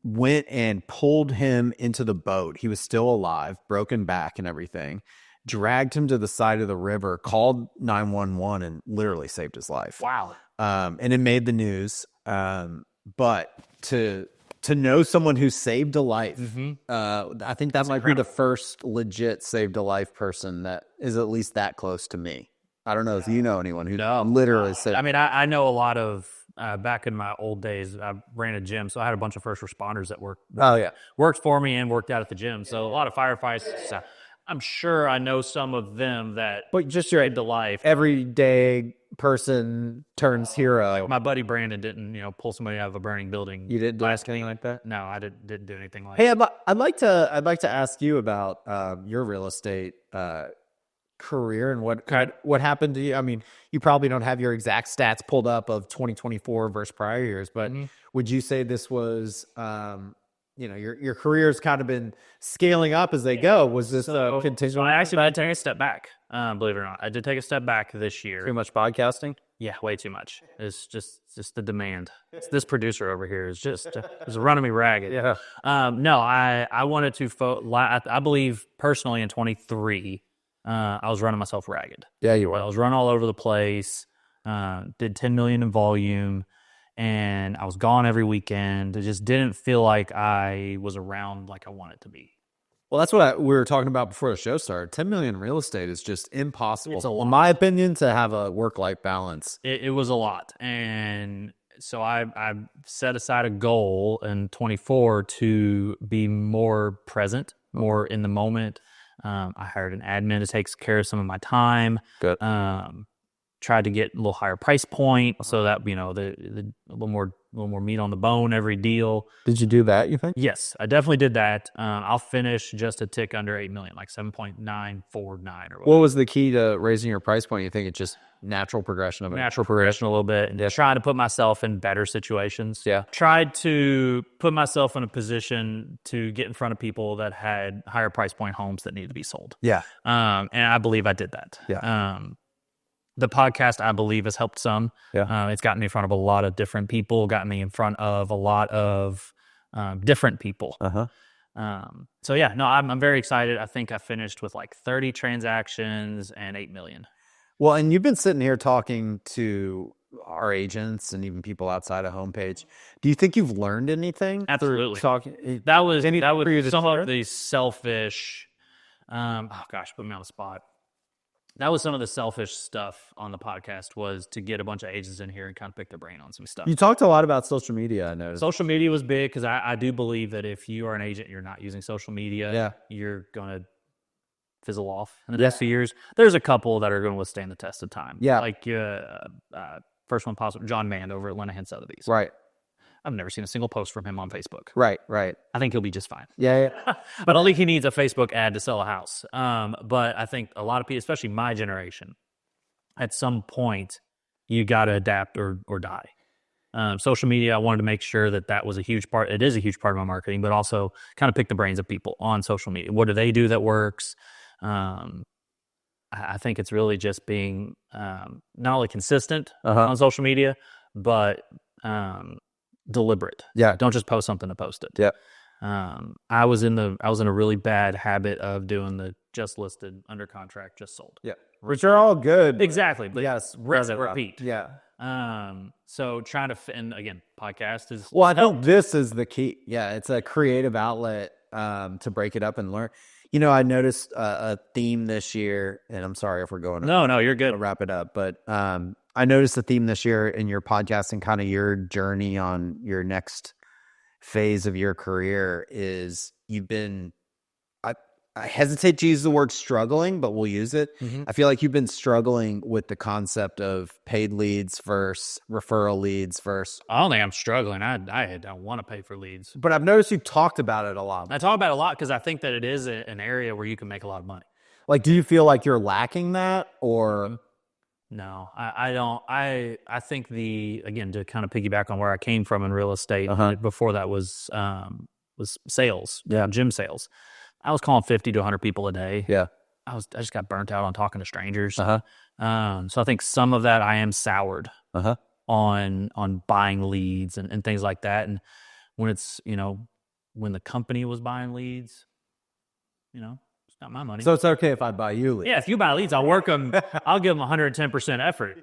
went and pulled him into the boat. He was still alive, broken back and everything. Dragged him to the side of the river, called 911, and literally saved his life. Wow. And it made the news. But to know someone who saved a life, I think that might be the first legit saved a life person that is at least that close to me. I don't know if you know anyone who literally saved. I mean, I know a lot of, back in my old days, I ran a gym, so I had a bunch of first responders that worked for me and worked out at the gym. So a lot of firefights. I'm sure I know some of them that saved the life. Everyday person turns hero. My buddy Brandon didn't, pull somebody out of a burning building. You didn't do anything like that? No, I didn't do anything like that. Hey, I'd like to ask you about your real estate career and what happened to you. I mean, you probably don't have your exact stats pulled up of 2024 versus prior years, but would you say this was your career's kind of been scaling up as they go? Was this a continual? I actually did take a step back. Believe it or not, I did take a step back this year. Too much podcasting? Yeah, way too much. It's just the demand. This producer over here is just running me ragged. Yeah. No, I wanted to. I believe personally in 23, I was running myself ragged. Yeah, you were. I was running all over the place. Did 10 million in volume. And I was gone every weekend. It just didn't feel like I was around like I wanted to be. Well, that's what we were talking about before the show started. 10 million in real estate is just impossible, it's a lot. In my opinion, to have a work-life balance. It was a lot. And so I set aside a goal in 24 to be more present, more in the moment. I hired an admin that takes care of some of my time. Good. Tried to get a little higher price point so that the a little more meat on the bone every deal. Did you do that, you think? Yes, I definitely did that. I'll finish just a tick under 8 million, like 7.949 or whatever. What was the key to raising your price point? You think it's just natural progression of it? Natural progression a little bit, and trying to put myself in better situations. Yeah. Tried to put myself in a position to get in front of people that had higher price point homes that needed to be sold. Yeah. And I believe I did that. Yeah. The podcast, I believe, has helped some. Yeah. It's gotten me in front of a lot of different people, got me in front of a lot of different people. So, yeah, no, I'm very excited. I think I finished with like 30 transactions and 8 million. Well, and you've been sitting here talking to our agents and even people outside of Homepage. Do you think you've learned anything? Absolutely. Talking? That was some of the selfish, put me on the spot. That was some of the selfish stuff on the podcast, was to get a bunch of agents in here and kind of pick their brain on some stuff. You talked a lot about social media, I noticed. Social media was big because I do believe that if you are an agent and you're not using social media, you're going to fizzle off in the next few years. There's a couple that are going to withstand the test of time. Yeah. Like first one possible, John Mand over at Lenahan Sotheby's. Right. I've never seen a single post from him on Facebook. Right. I think he'll be just fine. Yeah. But I don't think he needs a Facebook ad to sell a house. But I think a lot of people, especially my generation, at some point, you got to adapt or die. Social media, I wanted to make sure that was a huge part. It is a huge part of my marketing, but also kind of pick the brains of people on social media. What do they do that works? I think it's really just being not only consistent on social media, but deliberate. Yeah. Don't just post something to post it. Yeah. I was in a really bad habit of doing the just listed, under contract, just sold. Yeah. Which are all good. Exactly. But yes. repeat. Yeah. So trying to and again, podcast is well, I think this is the key. Yeah, it's a creative outlet to break it up and learn. I noticed a theme this year, and I'm sorry if we're going. No, you're good. To wrap it up, but I noticed a theme this year in your podcast and kind of your journey on your next phase of your career is you've been. I hesitate to use the word struggling, but we'll use it. Mm-hmm. I feel like you've been struggling with the concept of paid leads versus referral leads versus. I don't think I'm struggling. I don't want to pay for leads. But I've noticed you talked about it a lot. I talk about it a lot because I think that it is an area where you can make a lot of money. Like, do you feel like you're lacking that or? No, I don't. I think again, to kind of piggyback on where I came from in real estate, before that was sales, gym sales. I was calling 50 to 100 people a day. Yeah. I just got burnt out on talking to strangers. So I think some of that I am soured on buying leads and things like that. And when it's, when the company was buying leads, it's not my money. So it's okay if I buy you leads. Yeah, if you buy leads, I'll work them. I'll give them 110% effort.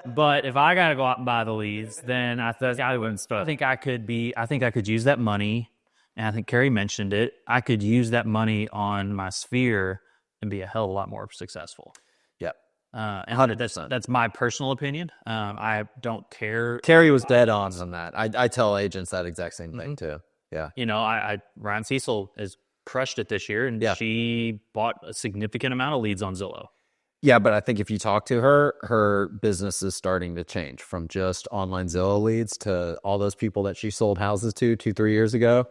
But if I got to go out and buy the leads, then I think I could use that money. And I think Carrie mentioned it. I could use that money on my sphere and be a hell of a lot more successful. Yep. And 100%. That's my personal opinion. I don't care. Carrie was dead on that. I tell agents that exact same thing too. Yeah. Ryan Cecil has crushed it this year, and she bought a significant amount of leads on Zillow. Yeah, but I think if you talk to her, her business is starting to change from just online Zillow leads to all those people that she sold houses to 2-3 years ago.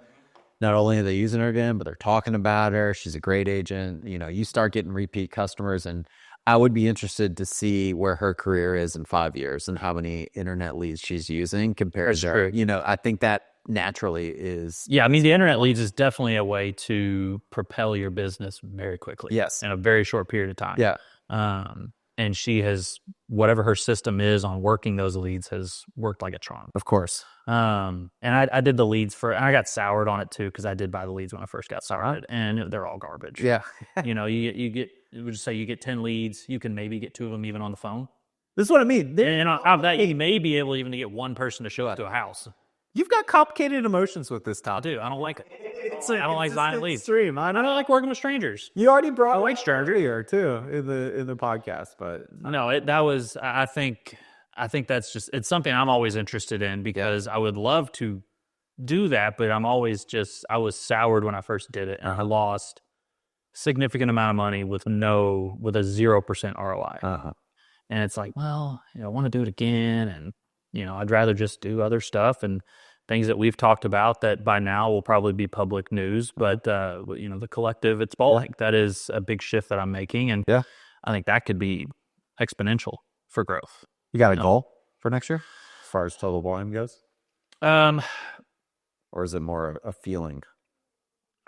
Not only are they using her again, but they're talking about her. She's a great agent. You start getting repeat customers, and I would be interested to see where her career is in 5 years and how many internet leads she's using compared to, I think that naturally is. Yeah, I mean, the internet leads is definitely a way to propel your business very quickly. Yes. In a very short period of time. Yeah. And she has, whatever her system is on working those leads, has worked like a charm. Of course. And I did the leads and I got soured on it too, because I did buy the leads when I first got started, and they're all garbage. Yeah. You get, would just say you get 10 leads, you can maybe get 2 of them even on the phone. This is what I mean. And out of that, you may be able even to get one person to show up to a house. You've got complicated emotions with this topic. I do. I don't like it. I don't like buying leads. Extreme. I don't like working with strangers. You already brought I like strangers here too in the podcast, but no, I think that's just, it's something I'm always interested in, because I would love to do that, but I was soured when I first did it, and I lost significant amount of money with a 0% ROI. And it's like, well, I want to do it again, and I'd rather just do other stuff and things that we've talked about that by now will probably be public news. But the collective, it's bulk. That is a big shift that I'm making, and I think that could be exponential for growth. You got a goal for next year as far as total volume goes? Or is it more a feeling?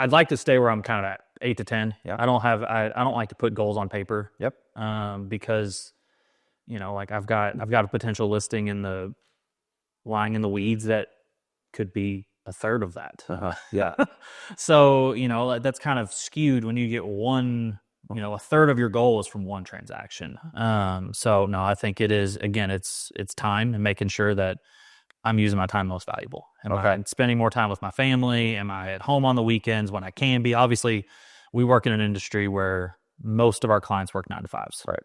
I'd like to stay where I'm kind of at, 8 to 10. Yeah. I don't like to put goals on paper. Yep. Because I've got a potential listing lying in the weeds that could be a third of that. Yeah. So, that's kind of skewed when you get one, a third of your goal is from one transaction. So no, I think it is, again, it's time and making sure that I'm using my time most valuable. Am I spending more time with my family? Am I at home on the weekends when I can be? Obviously, we work in an industry where most of our clients work 9 to 5s. Right.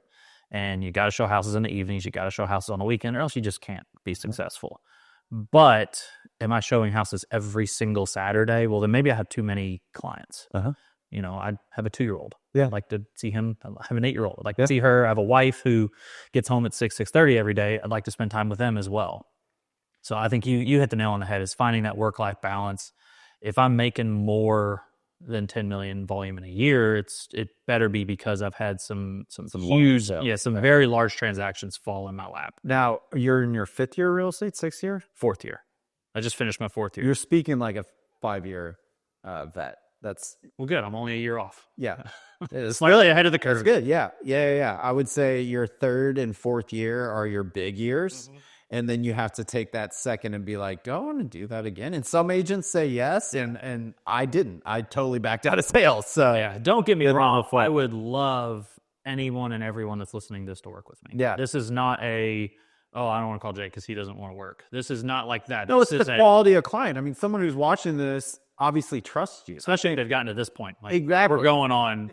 And you got to show houses in the evenings. You got to show houses on the weekend, or else you just can't be successful. But am I showing houses every single Saturday? Well, then maybe I have too many clients. I have a 2-year-old. Yeah. I'd like to see him. I have an 8-year-old. I'd like to see her. I have a wife who gets home at 6:30 every day. I'd like to spend time with them as well. So I think you hit the nail on the head, is finding that work-life balance. If I'm making more than 10 million volume in a year, it better be because I've had some huge, very large transactions fall in my lap. Now, you're in your 5th year of real estate, 6th year? 4th year. I just finished my 4th year. You're speaking like a 5-year vet. That's well, good. I'm only a year off. Yeah. It's really ahead of the curve. It's good. Yeah. I would say your 3rd and 4th year are your big years. Mm-hmm. And then you have to take that second and be like, do I want to do that again? And some agents say yes, and I didn't. I totally backed out of sales. So yeah, don't get me wrong. I would love anyone and everyone that's listening to this to work with me. Yeah. This is not I don't want to call Jake because he doesn't want to work. This is not like that. No, it's the quality of client. I mean, someone who's watching this obviously trusts you. Especially if they've gotten to this point. Like, exactly. We're going on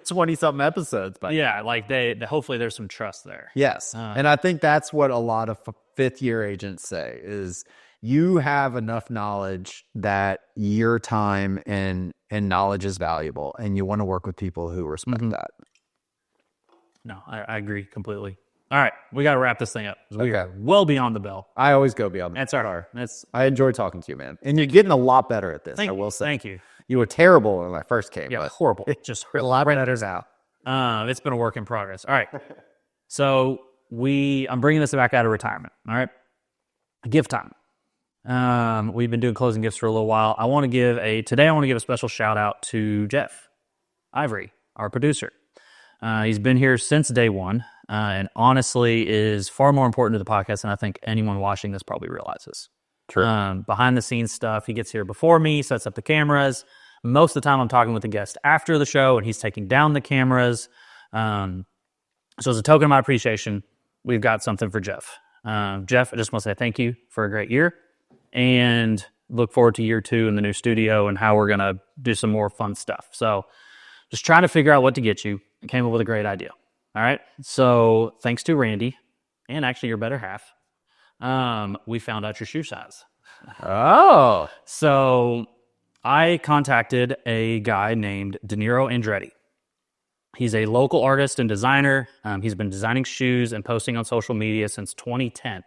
20-something episodes. But yeah, like hopefully there's some trust there. Yes. And I think that's what a lot of 5th-year agents say is you have enough knowledge that your time and knowledge is valuable, and you want to work with people who respect that. No, I agree completely. All right, we got to wrap this thing up. Okay. We're well beyond the bell. I always go beyond the bell. I enjoy talking to you, man. And you're getting a lot better at this, I will say. Thank you. You were terrible when I first came. Yeah, but horrible. Just a lot better now. It's been a work in progress. All right. So I'm bringing this back out of retirement. All right. Gift time. We've been doing closing gifts for a little while. Today I want to give a special shout out to Jeff Ivory, our producer. He's been here since day one, and honestly is far more important to the podcast than I think anyone watching this probably realizes. True. Behind the scenes stuff. He gets here before me, sets up the cameras. Most of the time I'm talking with the guest after the show, and he's taking down the cameras. So as a token of my appreciation, we've got something for Jeff. Jeff, I just want to say thank you for a great year, and look forward to year 2 in the new studio and how we're going to do some more fun stuff. So just trying to figure out what to get you. I came up with a great idea. All right. So thanks to Randy, and actually your better half, we found out your shoe size. Oh. So I contacted a guy named De Niro Andretti. He's a local artist and designer. He's been designing shoes and posting on social media since 2010.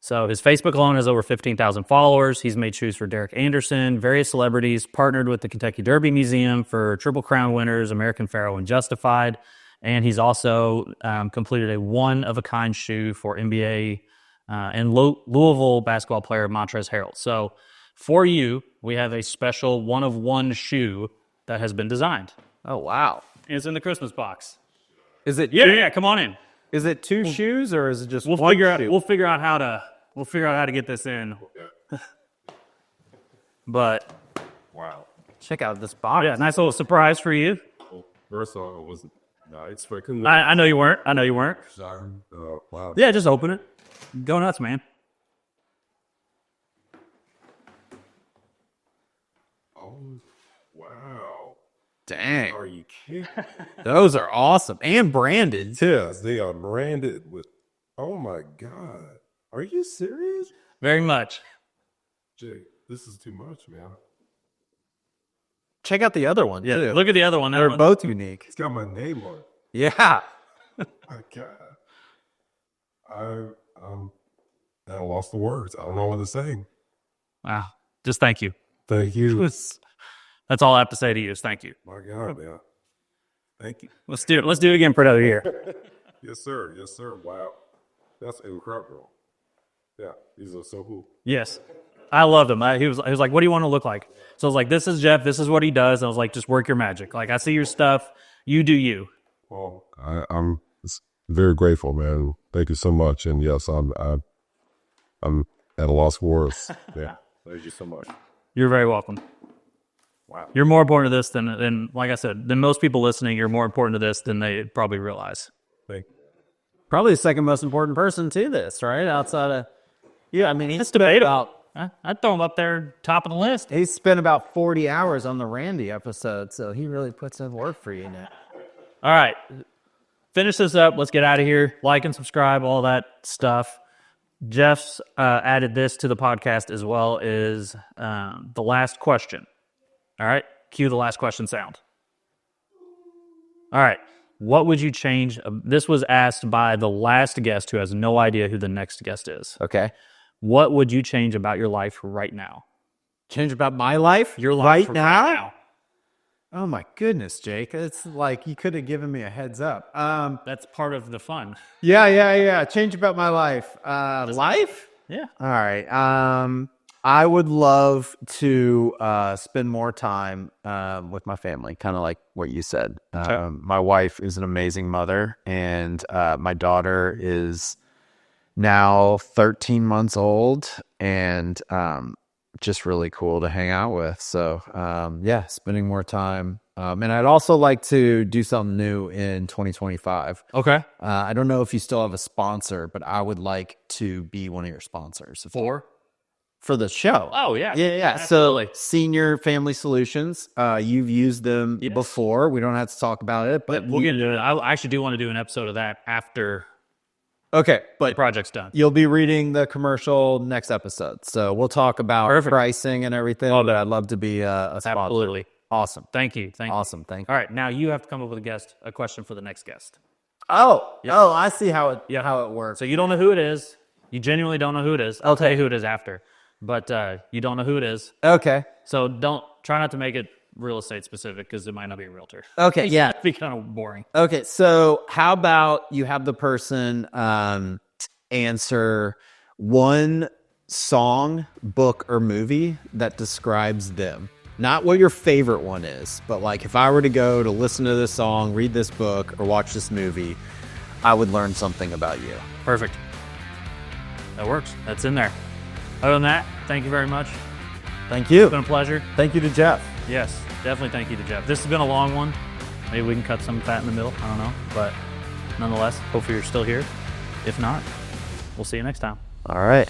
So his Facebook alone has over 15,000 followers. He's made shoes for Derek Anderson, various celebrities, partnered with the Kentucky Derby Museum for Triple Crown winners, American Pharoah and Justified. And he's also completed a one-of-a-kind shoe for NBA and Louisville basketball player Montrezl Harrell. So for you, we have a special one-of-one shoe that has been designed. Oh, wow. It's in the Christmas box. Is it? Yeah, come on in. Is it 2 shoes or is it just We'll figure out how to get this in. Okay. But Wow. check out this box? yeah, nice little surprise for you. Well, first of all, I wasn't expecting that. I know you weren't. Sorry. Wow. Yeah, just open it. Go nuts, man. Oh, wow. Dang. Are you kidding? Those are awesome. And branded, too. Yes, they are branded with, oh my God. Are you serious? Very much. Jay, this is too much, man. Check out the other one, too. Look at the other one. They're both unique. It's got my name on it. Yeah. My God. I lost the words. I don't know what to say. Wow. Just thank you. Thank you. That's all I have to say to you is thank you. My God, man. Thank you. Let's do it again for another year. Yes, sir. Yes, sir. Wow. That's incredible. Yeah, these are so cool. Yes. I loved him. He was like, what do you want to look like? So I was like, this is Jeff. This is what he does. And I was like, just work your magic. Like, I see your stuff. You do you. Well, I'm very grateful, man. Thank you so much. And yes, I'm at a loss for words. Yeah. Thank you so much. You're very welcome. Wow. You're more important to this than like I said, than most people listening. You're more important to this than they probably realize. Thank you. Probably the second most important person to this, right? Outside of you. I mean, It's debatable. I'd throw him up there top of the list. he spent about 40 hours on the Randy episode, so he really puts in work for you now. All right. Finish this up. Let's get out of here. Like and subscribe, all that stuff. Jeff's added this to the podcast as well as the last question. All right. Cue the last question sound. All right. What would you change? This was asked by the last guest who has no idea who the next guest is. Okay. What would you change about your life right now? Change about my life? Your life right now? Oh my goodness, Jake. It's like you could have given me a heads up. That's part of the fun. Yeah. Change about my life. Life? Yeah. All right. I would love to spend more time with my family, kind of like what you said. Okay. My wife is an amazing mother, and my daughter is now 13 months old, and just really cool to hang out with. So yeah, spending more time. And I'd also like to do something new in 2025. Okay. I don't know if you still have a sponsor, but I would like to be one of your sponsors. For the show. Oh, yeah. Yeah. Absolutely. So Senior Family Solutions, you've used them before. We don't have to talk about it, but We'll get into it. I actually do want to do an episode of that after okay, the but project's done. you'll be reading the commercial next episode. So we'll talk about Perfect. pricing and everything, but I'd love to be a sponsor. Absolutely. Awesome. Thank you. Awesome. Thank you. All right. Now you have to come up with a question for the next guest. Oh, I see how it works. So you don't know who it is. You genuinely don't know who it is. I'll tell you who it is after. But you don't know who it is. Okay. So try not to make it real estate specific because it might not be a realtor. Okay. Yeah. It'd be kind of boring. Okay. So how about you have the person answer one song, book, or movie that describes them? Not what your favorite one is, but like if I were to go to listen to this song, read this book, or watch this movie, I would learn something about you. Perfect. That works. That's in there. Other than that, thank you very much. Thank you. It's been a pleasure. Thank you to Jeff. Yes, definitely thank you to Jeff. This has been a long one. Maybe we can cut some fat in the middle. I don't know. But nonetheless, hopefully you're still here. If not, we'll see you next time. All right.